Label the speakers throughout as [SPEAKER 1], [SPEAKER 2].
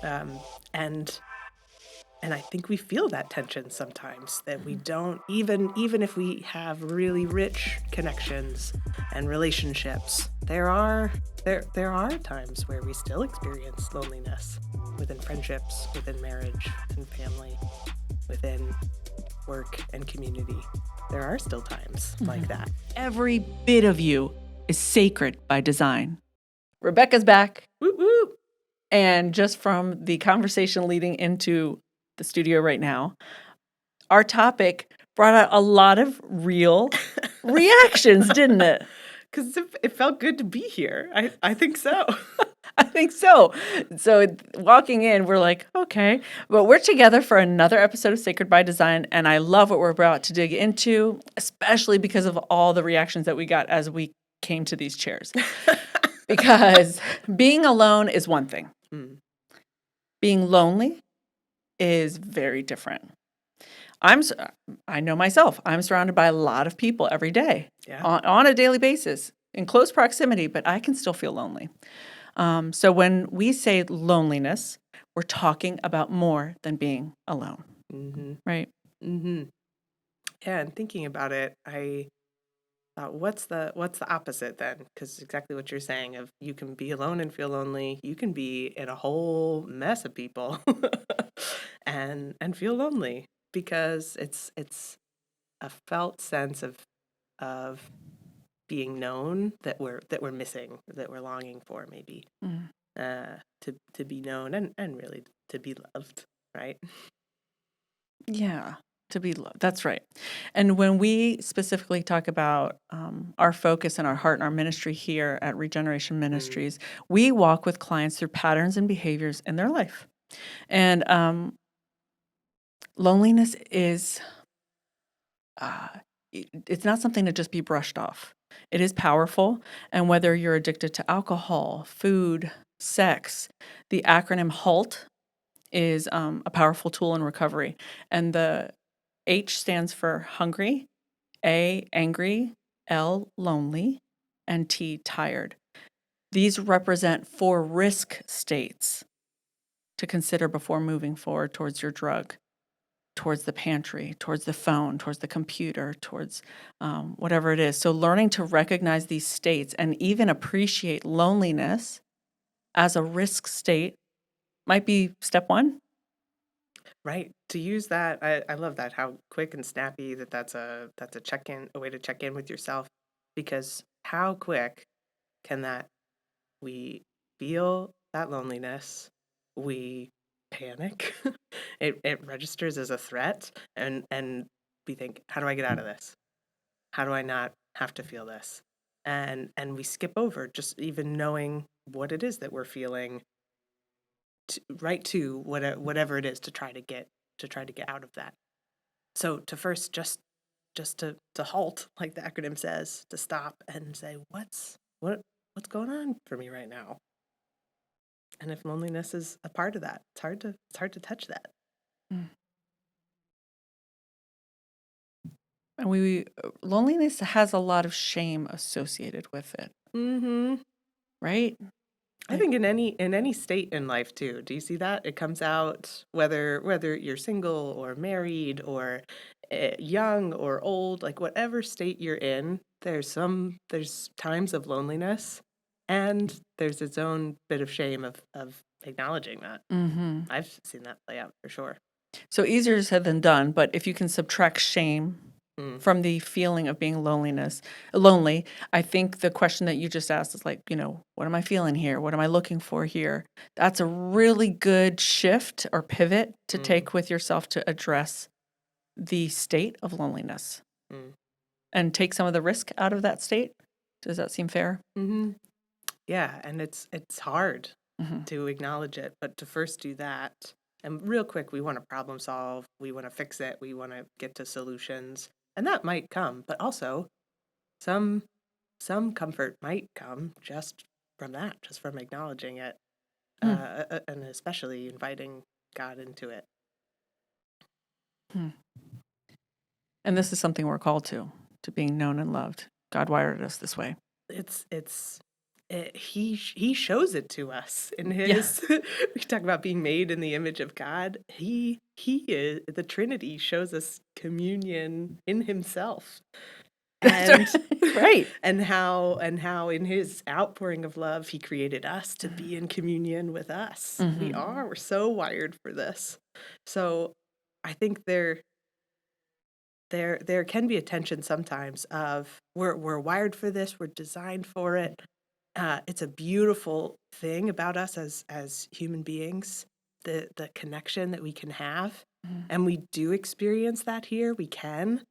[SPEAKER 1] Um, and and I think we feel that tension sometimes, that we don't, even if we have really rich connections and relationships, there are times where we still experience loneliness within friendships, within marriage and family, within work and community. There are still times like that.
[SPEAKER 2] Every bit of you is sacred by design. Rebecca's back.
[SPEAKER 1] Woo woo.
[SPEAKER 2] And just from the conversation leading into the studio right now, our topic brought out a lot of real reactions, didn't it?
[SPEAKER 1] Because it felt good to be here. I think so.
[SPEAKER 2] I think so. So walking in, we're like, okay, but we're together for another episode of Sacred by Design, and I love what we're about to dig into, especially because of all the reactions that we got as we came to these chairs. Because being alone is one thing. Being lonely is very different. I know myself. I'm surrounded by a lot of people every day, on a daily basis, in close proximity, but I can still feel lonely. So when we say loneliness, we're talking about more than being alone, right?
[SPEAKER 1] Mm-hmm. Yeah, and thinking about it, I thought, what's the opposite then? Because exactly what you're saying, of you can be alone and feel lonely, you can be in a whole mess of people and feel lonely, because it's a felt sense of being known that we're missing, that we're longing for, maybe. To be known and really to be loved, right?
[SPEAKER 2] Yeah, to be loved. That's right. And when we specifically talk about our focus and our heart and our ministry here at Regeneration Ministries, we walk with clients through patterns and behaviors in their life. And loneliness is, it's not something to just be brushed off. It is powerful. And whether you're addicted to alcohol, food, sex, the acronym HALT is a powerful tool in recovery. And the H stands for hungry, A, angry, L, lonely, and T, tired. These represent 4 risk states to consider before moving forward towards your drug, towards the pantry, towards the phone, towards the computer, towards whatever it is. So learning to recognize these states and even appreciate loneliness as a risk state might be step 1.
[SPEAKER 1] Right. To use that, I love that, how quick and snappy that's a check-in, a way to check in with yourself, because how quick can that we feel that loneliness, we panic, it registers as a threat, and we think, how do I get out of this? How do I not have to feel this? And we skip over just even knowing what it is that we're feeling, to whatever it is, to try to get out of that. So to first just to halt, like the acronym says, to stop and say, what's going on for me right now? And if loneliness is a part of that, it's hard to touch that.
[SPEAKER 2] And loneliness has a lot of shame associated with it. Right?
[SPEAKER 1] I think in any state in life too. Do you see that? It comes out whether you're single or married or young or old, like whatever state you're in, there's times of loneliness, and there's its own bit of shame of acknowledging that. I've seen that play out for sure.
[SPEAKER 2] So easier said than done, but if you can subtract shame from the feeling of being lonely, I think the question that you just asked is like, what am I feeling here? What am I looking for here? That's a really good shift or pivot to take with yourself to address the state of loneliness and take some of the risk out of that state. Does that seem fair?
[SPEAKER 1] Yeah, and it's hard to acknowledge it, but to first do that. And real quick, we want to problem solve, we want to fix it, we want to get to solutions, and that might come, but also some comfort might come just from that, just from acknowledging it, and especially inviting God into it.
[SPEAKER 2] And this is something we're called to being known and loved. God wired us this way.
[SPEAKER 1] It's he shows it to us in
[SPEAKER 2] Yeah.
[SPEAKER 1] his we talk about being made in the image of God. He is the Trinity shows us communion in himself.
[SPEAKER 2] That's
[SPEAKER 1] And
[SPEAKER 2] right. Right.
[SPEAKER 1] and how in his outpouring of love he created us to
[SPEAKER 2] Mhm.
[SPEAKER 1] be in communion with us.
[SPEAKER 2] Mhm.
[SPEAKER 1] We're so wired for this. So I think there can be a tension sometimes of we're wired for this, we're designed for it. It's a beautiful thing about us as human beings, the connection that we can have,
[SPEAKER 2] Mhm.
[SPEAKER 1] and we do experience that here. We can,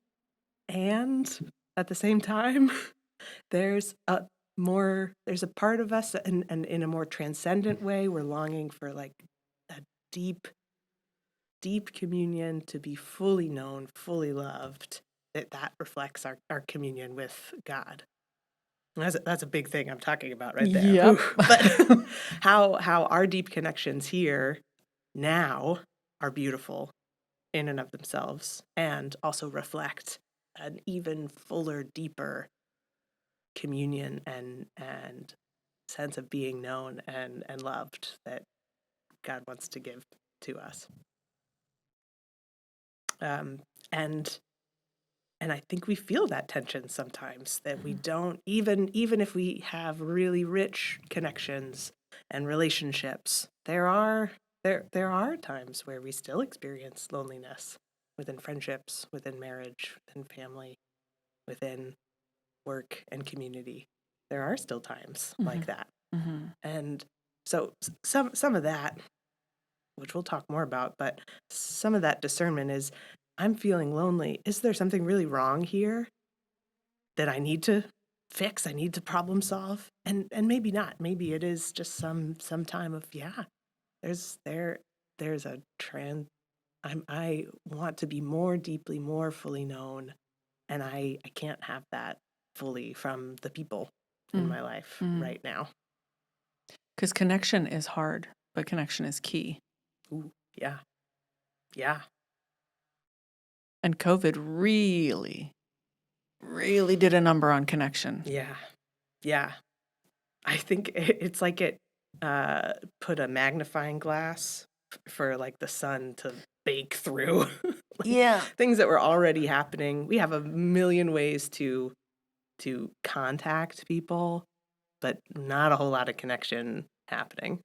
[SPEAKER 1] and at the same time, there's a part of us, and in a more transcendent way, we're longing for like a deep deep communion, to be fully known, fully loved, that reflects our communion with God. And that's a big thing I'm talking about right there. Whew.
[SPEAKER 2] Yep.
[SPEAKER 1] But how our deep connections here now are beautiful in and of themselves, and also reflect an even fuller, deeper communion and sense of being known and loved that God wants to give to us. Um, and And I think we feel that tension sometimes, that we
[SPEAKER 2] Mhm.
[SPEAKER 1] don't, even if we have really rich connections and relationships, there are times where we still experience loneliness within friendships, within marriage, within family, within work and community. There are still times like
[SPEAKER 2] Mhm.
[SPEAKER 1] that.
[SPEAKER 2] Mhm.
[SPEAKER 1] And so some of that, which we'll talk more about, but some of that discernment is, I'm feeling lonely. Is there something really wrong here that I need to fix, I need to problem solve? And maybe not. Maybe it is just some time of, yeah, there's there's a trend. I want to be more deeply, more fully known, and I can't have that fully from the people in
[SPEAKER 2] Mm.
[SPEAKER 1] my life
[SPEAKER 2] Mm.
[SPEAKER 1] right now.
[SPEAKER 2] 'Cause connection is hard, but connection is key.
[SPEAKER 1] Ooh, yeah. Yeah.
[SPEAKER 2] And COVID really, really did a number on connection.
[SPEAKER 1] Yeah. Yeah. I think it's like it put a magnifying glass for like the sun to bake through, like
[SPEAKER 2] Yeah.
[SPEAKER 1] things that were already happening. We have a million ways to contact people, but not a whole lot of connection happening.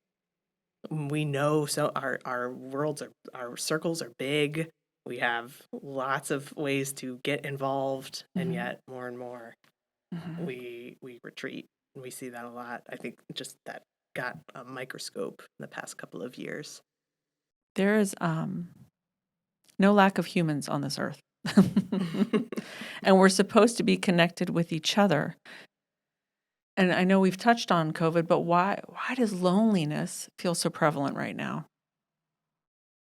[SPEAKER 1] We know, so our worlds are, our circles are big. We have lots of ways to get involved, and
[SPEAKER 2] Mhm.
[SPEAKER 1] yet more and more
[SPEAKER 2] Mhm.
[SPEAKER 1] we retreat. And we see that a lot. I think just that got a microscope in the past couple of years.
[SPEAKER 2] There is, no lack of humans on this earth. And we're supposed to be connected with each other. And I know we've touched on COVID, but why does loneliness feel so prevalent right now?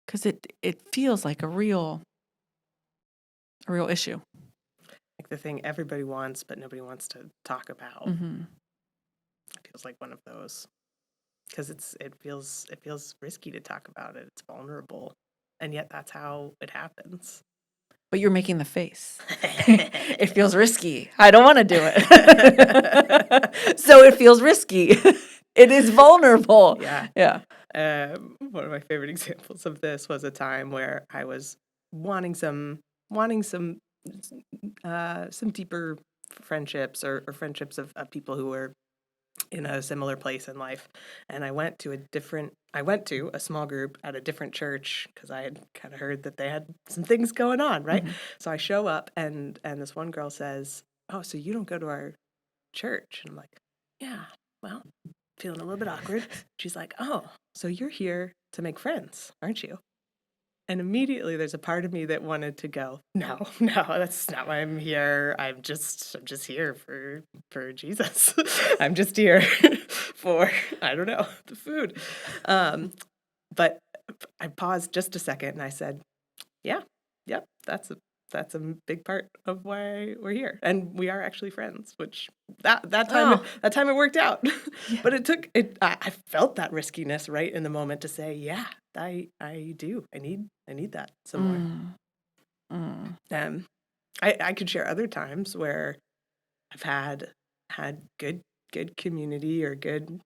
[SPEAKER 2] Because it feels like a real issue.
[SPEAKER 1] Like the thing everybody wants, but nobody wants to talk about.
[SPEAKER 2] Mhm.
[SPEAKER 1] It feels like one of those, because it feels risky to talk about it. It's vulnerable, and yet that's how it happens.
[SPEAKER 2] But you're making the face. It feels risky. I don't wanna do it. So it feels risky. It is vulnerable.
[SPEAKER 1] Yeah.
[SPEAKER 2] Yeah.
[SPEAKER 1] One of my favorite examples of this was a time where I was wanting some deeper friendships, or friendships of people who were in a similar place in life. And I went to a small group at a different church because I had kind of heard that they had some things going on, right?
[SPEAKER 2] Mhm.
[SPEAKER 1] So I show up, and this one girl says, "Oh, so you don't go to our church?" And I'm like, "Yeah, well, feeling a little bit awkward." She's like, "Oh, so you're here to make friends, aren't you?" And immediately there's a part of me that wanted to go, "No, no, that's not why I'm here. I'm just here for Jesus. I'm just here for, I don't know, the food." But I paused just a second and I said, "Yeah, yep, that's a big part of why we're here. And we are actually friends," which
[SPEAKER 2] Oh,
[SPEAKER 1] that time it worked out.
[SPEAKER 2] yeah.
[SPEAKER 1] But it took it I felt that riskiness right in the moment to say, "Yeah, I do. I need that some more."
[SPEAKER 2] Mm, mm.
[SPEAKER 1] Um I could share other times where I've had good good community or good,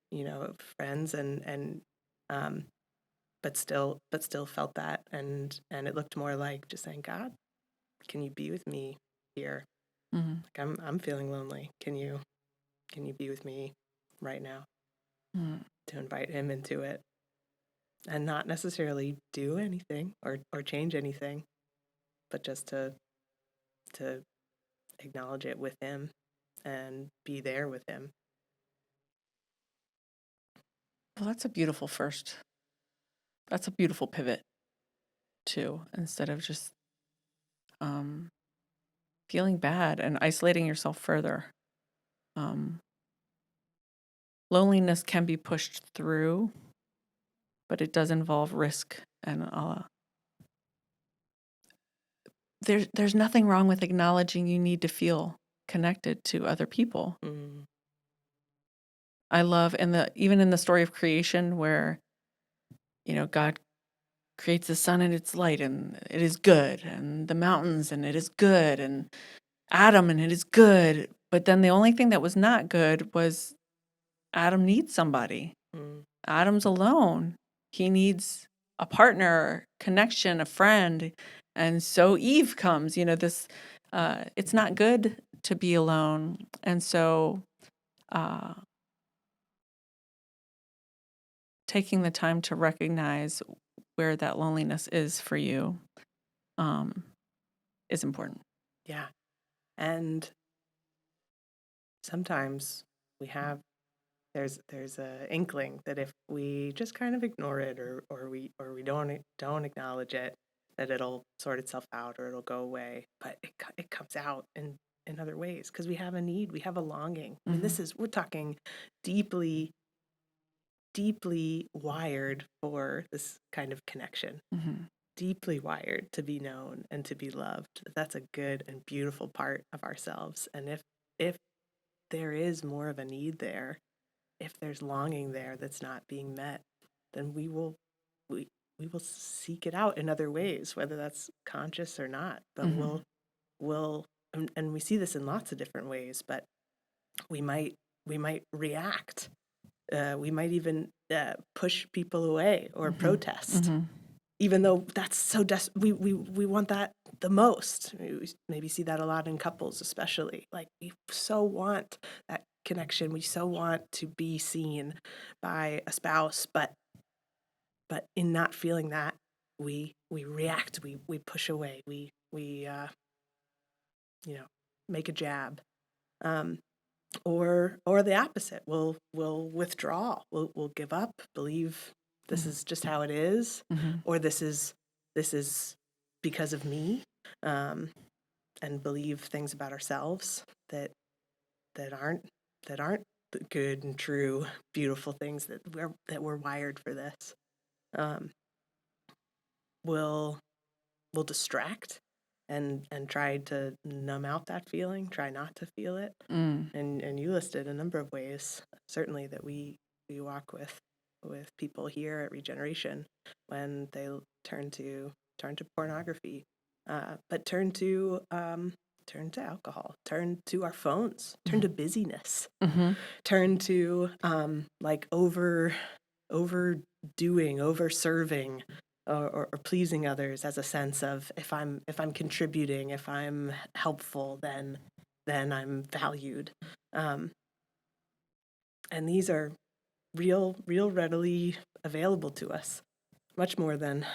[SPEAKER 1] friends, um, but still felt that, and it looked more like just saying, God, can you be with me here?
[SPEAKER 2] Mhm.
[SPEAKER 1] Like I'm feeling lonely. Can you be with me right now?
[SPEAKER 2] Mm.
[SPEAKER 1] To invite him into it and not necessarily do anything or change anything, but just to acknowledge it with him and be there with him.
[SPEAKER 2] Well, that's a beautiful pivot too, instead of just, um, feeling bad and isolating yourself further. Um, Loneliness can be pushed through, but it does involve risk, and, there's nothing wrong with acknowledging you need to feel connected to other people.
[SPEAKER 1] Mm,
[SPEAKER 2] I love even in the story of creation where, God creates the sun and its light and it is good, and the mountains and it is good, and Adam and it is good. But then the only thing that was not good was Adam needs somebody.
[SPEAKER 1] mm,
[SPEAKER 2] Adam's alone. He needs a partner, connection, a friend. And so Eve comes, this, it's not good to be alone. And so, uh, taking the time to recognize where that loneliness is for you, um, is important.
[SPEAKER 1] yeah. And sometimes we have there's a inkling that if we just kind of ignore it or we don't acknowledge it, that it'll sort itself out or it'll go away. But it comes out in other ways because we have a need, we have a longing. I mean,
[SPEAKER 2] Mhm,
[SPEAKER 1] we're talking deeply, deeply wired for this kind of connection,
[SPEAKER 2] mhm,
[SPEAKER 1] deeply wired to be known and to be loved. That's a good and beautiful part of ourselves. And if there is more of a need there, if there's longing there that's not being met, then we we will seek it out in other ways, whether that's conscious or not. But
[SPEAKER 2] mhm,
[SPEAKER 1] we'll and we see this in lots of different ways. But we might we might react. We might even push people away or
[SPEAKER 2] mhm,
[SPEAKER 1] protest,
[SPEAKER 2] mhm,
[SPEAKER 1] even though that's so we want that the most. We maybe see that a lot in couples, especially. Like we so want that connection. We so want to be seen by a spouse, but in not feeling that, we react. We push away. We you know make a jab. Um, or the opposite. We'll withdraw. We'll give up. Believe this
[SPEAKER 2] mhm,
[SPEAKER 1] is just how it is,
[SPEAKER 2] mhm,
[SPEAKER 1] or this is because of me, um, and believe things about ourselves that aren't that aren't the good and true, beautiful things that we're wired for this. Um, we'll we'll distract and try to numb out that feeling. Try not to feel it.
[SPEAKER 2] mm,
[SPEAKER 1] And you listed a number of ways, certainly that we walk with people here at Regeneration when they turn to pornography, but turn to alcohol, turn to our phones, turn
[SPEAKER 2] mhm,
[SPEAKER 1] to busyness,
[SPEAKER 2] mhm,
[SPEAKER 1] turn to like overdoing, over serving, or pleasing others as a sense of if I'm contributing, if I'm helpful, then I'm valued. Um, and these are real readily available to us, much more than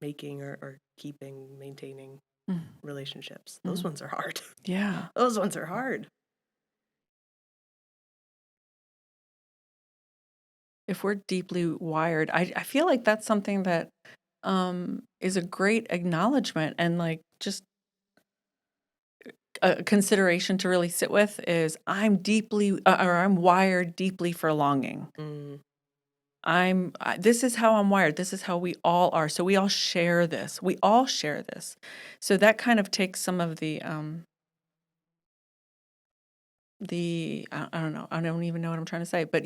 [SPEAKER 1] making or keeping, maintaining
[SPEAKER 2] mm,
[SPEAKER 1] relationships. Those
[SPEAKER 2] mm.
[SPEAKER 1] ones are hard.
[SPEAKER 2] Yeah.
[SPEAKER 1] Those ones are hard.
[SPEAKER 2] If we're deeply wired, I feel like that's something that, is a great acknowledgement, and, like, just a consideration to really sit with is or I'm wired deeply for longing.
[SPEAKER 1] Mm,
[SPEAKER 2] This is how I'm wired. This is how we all are. So we all share this. We all share this. So that kind of takes some of I don't know. I don't even know what I'm trying to say, but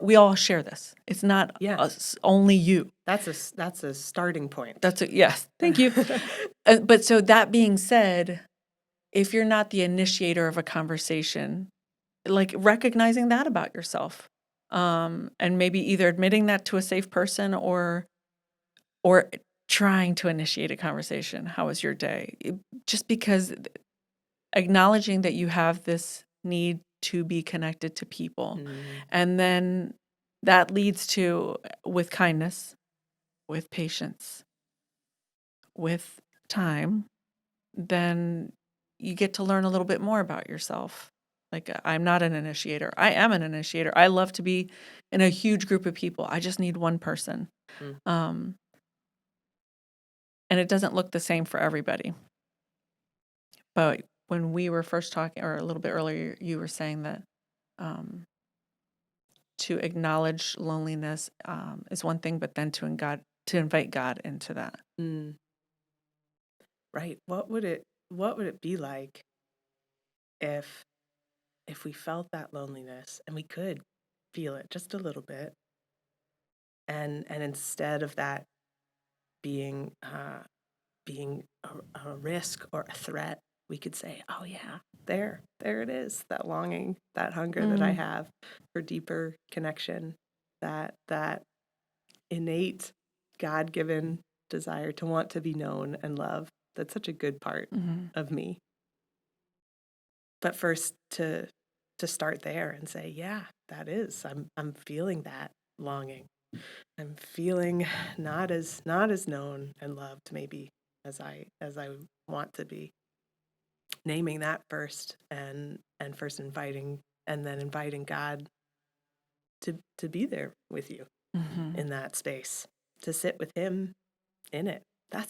[SPEAKER 2] we all share this. It's not
[SPEAKER 1] yeah,
[SPEAKER 2] us, only you.
[SPEAKER 1] that's a starting point.
[SPEAKER 2] Yes. Thank you. But so that being said, if you're not the initiator of a conversation, like recognizing that about yourself. And maybe either admitting that to a safe person or trying to initiate a conversation. How was your day? Just because acknowledging that you have this need to be connected to people.
[SPEAKER 1] Mm,
[SPEAKER 2] And then that leads to, with kindness, with patience, with time, then you get to learn a little bit more about yourself. Like, I'm not an initiator. I am an initiator. I love to be in a huge group of people. I just need one person.
[SPEAKER 1] mm,
[SPEAKER 2] Um, and it doesn't look the same for everybody. But when we were first talking, or a little bit earlier, you were saying that um, to acknowledge loneliness is one thing, but then to invite God into that.
[SPEAKER 1] mm. Right. What would it be like if we felt that loneliness and we could feel it just a little bit, and instead of that being a risk or a threat, we could say, oh yeah, there it is, that longing, that hunger that I
[SPEAKER 2] Mm,
[SPEAKER 1] have for deeper connection, that innate God-given desire to want to be known and loved. That's such a good part
[SPEAKER 2] mhm,
[SPEAKER 1] of me. But first to start there and say, yeah, that is. I'm feeling that longing. I'm feeling not as known and loved maybe as I want to be. Naming that first, and first inviting, and then inviting God to be there with you
[SPEAKER 2] mhm,
[SPEAKER 1] in that space, to sit with him in it. That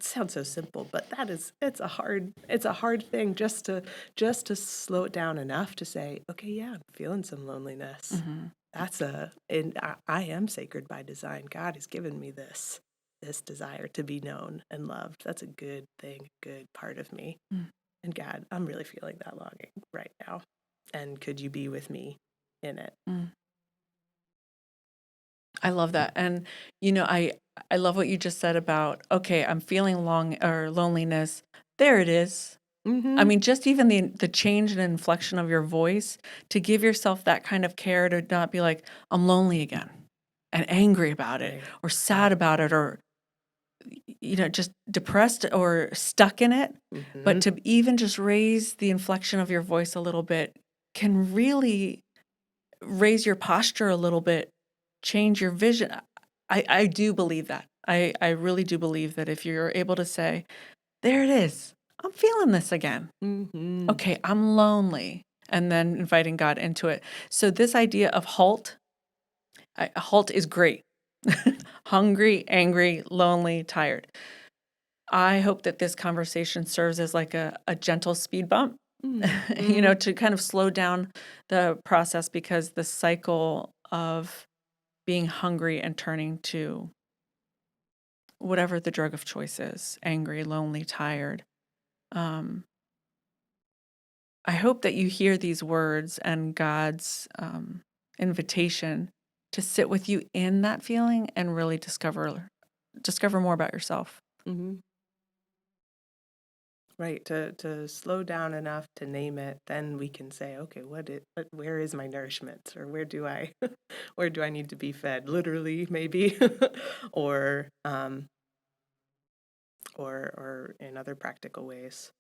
[SPEAKER 1] sounds so simple, but it's a hard thing, just to slow it down enough to say, okay, yeah, I'm feeling some loneliness.
[SPEAKER 2] mhm,
[SPEAKER 1] And I am sacred by design. God has given me this desire to be known and loved. That's a good thing, a good part of me.
[SPEAKER 2] mm,
[SPEAKER 1] And God, I'm really feeling that longing right now. And could you be with me in it?
[SPEAKER 2] mm. I love that. And I love what you just said about, okay, I'm feeling long or loneliness. There it is. I
[SPEAKER 1] Mm-hmm.
[SPEAKER 2] mean, just even the change and inflection of your voice to give yourself that kind of care, to not be like, I'm lonely again and angry about it
[SPEAKER 1] Right.
[SPEAKER 2] or
[SPEAKER 1] Right.
[SPEAKER 2] sad about it, or just depressed or stuck in it. But
[SPEAKER 1] Mm-hmm.
[SPEAKER 2] to even just raise the inflection of your voice a little bit can really raise your posture a little bit, change your vision. I do believe that. I really do believe that if you're able to say, there it is, I'm feeling this again.
[SPEAKER 1] Mm-hmm.
[SPEAKER 2] Okay, I'm lonely. And then inviting God into it. So this idea of halt, halt is great. Hungry, angry, lonely, tired. I hope that this conversation serves as like a gentle speed bump,
[SPEAKER 1] Mm-hmm.
[SPEAKER 2] to kind of slow down the process, because the cycle of being hungry and turning to whatever the drug of choice is, angry, lonely, tired. Um, I hope that you hear these words and God's invitation to sit with you in that feeling and really discover more about yourself.
[SPEAKER 1] Mm-hmm. Right, to slow down enough to name it, then we can say, okay, where is my nourishment, or where do I where do I need to be fed? Literally, maybe, or or in other practical ways.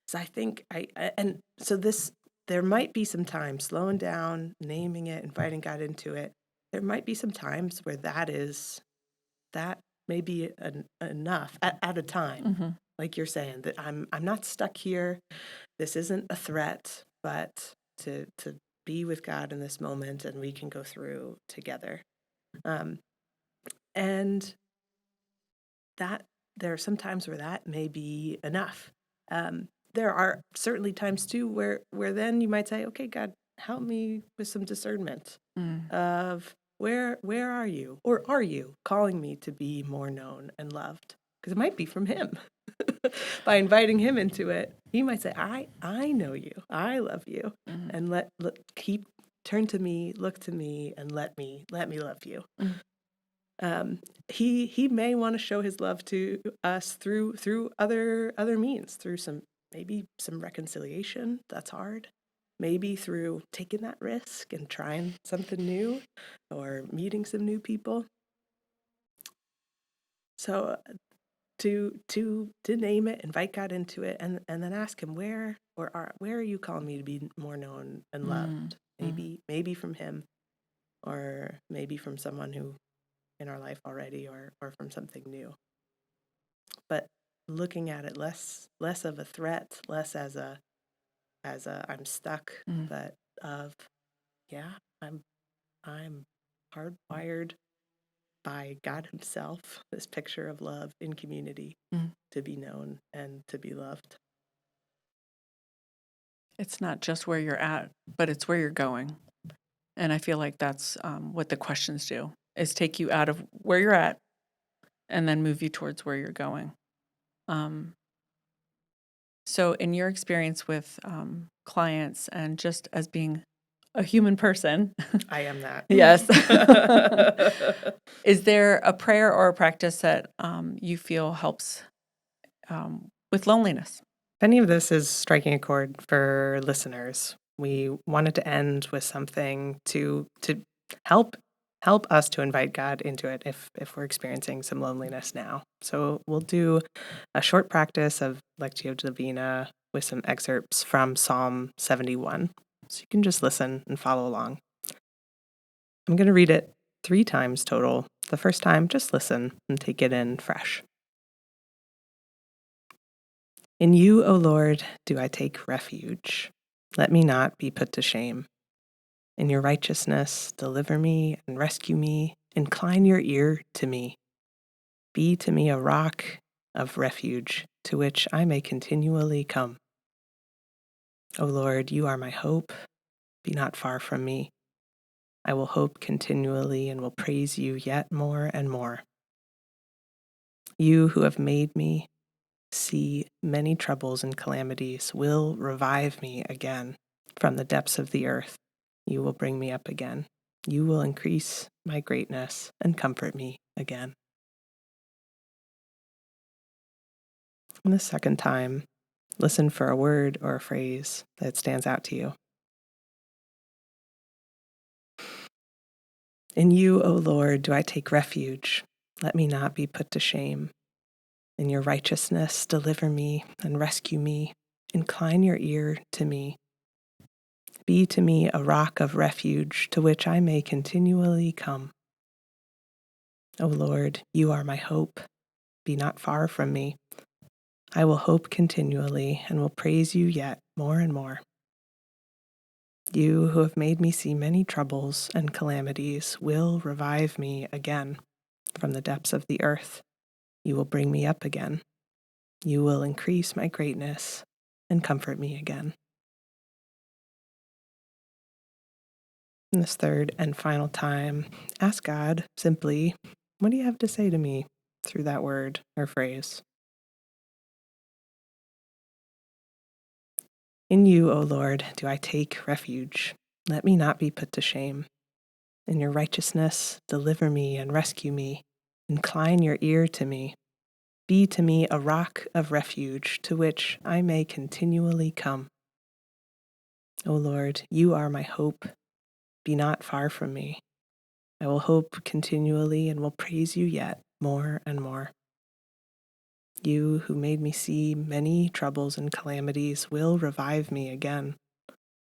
[SPEAKER 1] So I think and so this there might be some time slowing down, naming it, inviting God into it. There might be some times where that may be enough at a time,
[SPEAKER 2] Hmm.
[SPEAKER 1] like you're saying, that I'm not stuck here. This isn't a threat, but to be with God in this moment, and we can go through together. Um, and that there are some times where that may be enough. There are certainly times too where then you might say, okay, God, help me with some discernment
[SPEAKER 2] Mm,
[SPEAKER 1] of where are you, or are you calling me to be more known and loved? Because it might be from Him. By inviting Him into it, He might say, I know you, I love you,
[SPEAKER 2] mm,
[SPEAKER 1] and let keep turn to me, look to me, and let me love you.
[SPEAKER 2] mm,
[SPEAKER 1] um, he may want to show his love to us through other means, through some maybe some reconciliation. That's hard. maybe through taking that risk and trying something new or meeting some new people. So to name it, invite God into it, and then ask Him where are you calling me to be more known and
[SPEAKER 2] Mm,
[SPEAKER 1] loved?
[SPEAKER 2] mm,
[SPEAKER 1] Maybe from Him, or maybe from someone who in our life already, or from something new. But looking at it less of a threat, less as a I'm stuck,
[SPEAKER 2] mm,
[SPEAKER 1] but of yeah, I'm hardwired by God Himself, this picture of love in community,
[SPEAKER 2] mm.
[SPEAKER 1] to be known and to be loved.
[SPEAKER 2] It's not just where you're at, but it's where you're going. And I feel like that's what the questions do, is take you out of where you're at and then move you towards where you're going. Um, so, in your experience with clients and just as being a human person,
[SPEAKER 1] I am that.
[SPEAKER 2] yes, is there a prayer or a practice that you feel helps with loneliness?
[SPEAKER 1] If any of this is striking a chord for listeners, we wanted to end with something to help help us to invite God into it if we're experiencing some loneliness now. So we'll do a short practice of Lectio Divina with some excerpts from Psalm 71. So you can just listen and follow along. I'm going to read it 3 times total. The first time, just listen and take it in fresh. In you, O Lord, do I take refuge. Let me not be put to shame. In your righteousness, deliver me and rescue me. Incline your ear to me. Be to me a rock of refuge to which I may continually come. O Lord, you are my hope. Be not far from me. I will hope continually and will praise you yet more and more. You who have made me see many troubles and calamities will revive me again. From the depths of the earth, you will bring me up again. You will increase my greatness and comfort me again. And the second time, listen for a word or a phrase that stands out to you. In you, O Lord, do I take refuge. Let me not be put to shame. In your righteousness, deliver me and rescue me. Incline your ear to me. Be to me a rock of refuge to which I may continually come. O Lord, you are my hope. Be not far from me. I will hope continually and will praise you yet more and more. You who have made me see many troubles and calamities will revive me again. From the depths of the earth, you will bring me up again. You will increase my greatness and comfort me again. And this third and final time, ask God simply, what do you have to say to me through that word or phrase? In you, O Lord, do I take refuge. Let me not be put to shame. In your righteousness, deliver me and rescue me. Incline your ear to me. Be to me a rock of refuge to which I may continually come. O Lord, you are my hope. Be not far from me. I will hope continually and will praise you yet more and more. You who made me see many troubles and calamities will revive me again.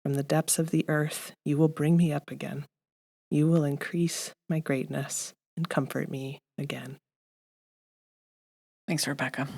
[SPEAKER 1] From the depths of the earth, you will bring me up again. You will increase my greatness and comfort me again.
[SPEAKER 2] Thanks, Rebecca.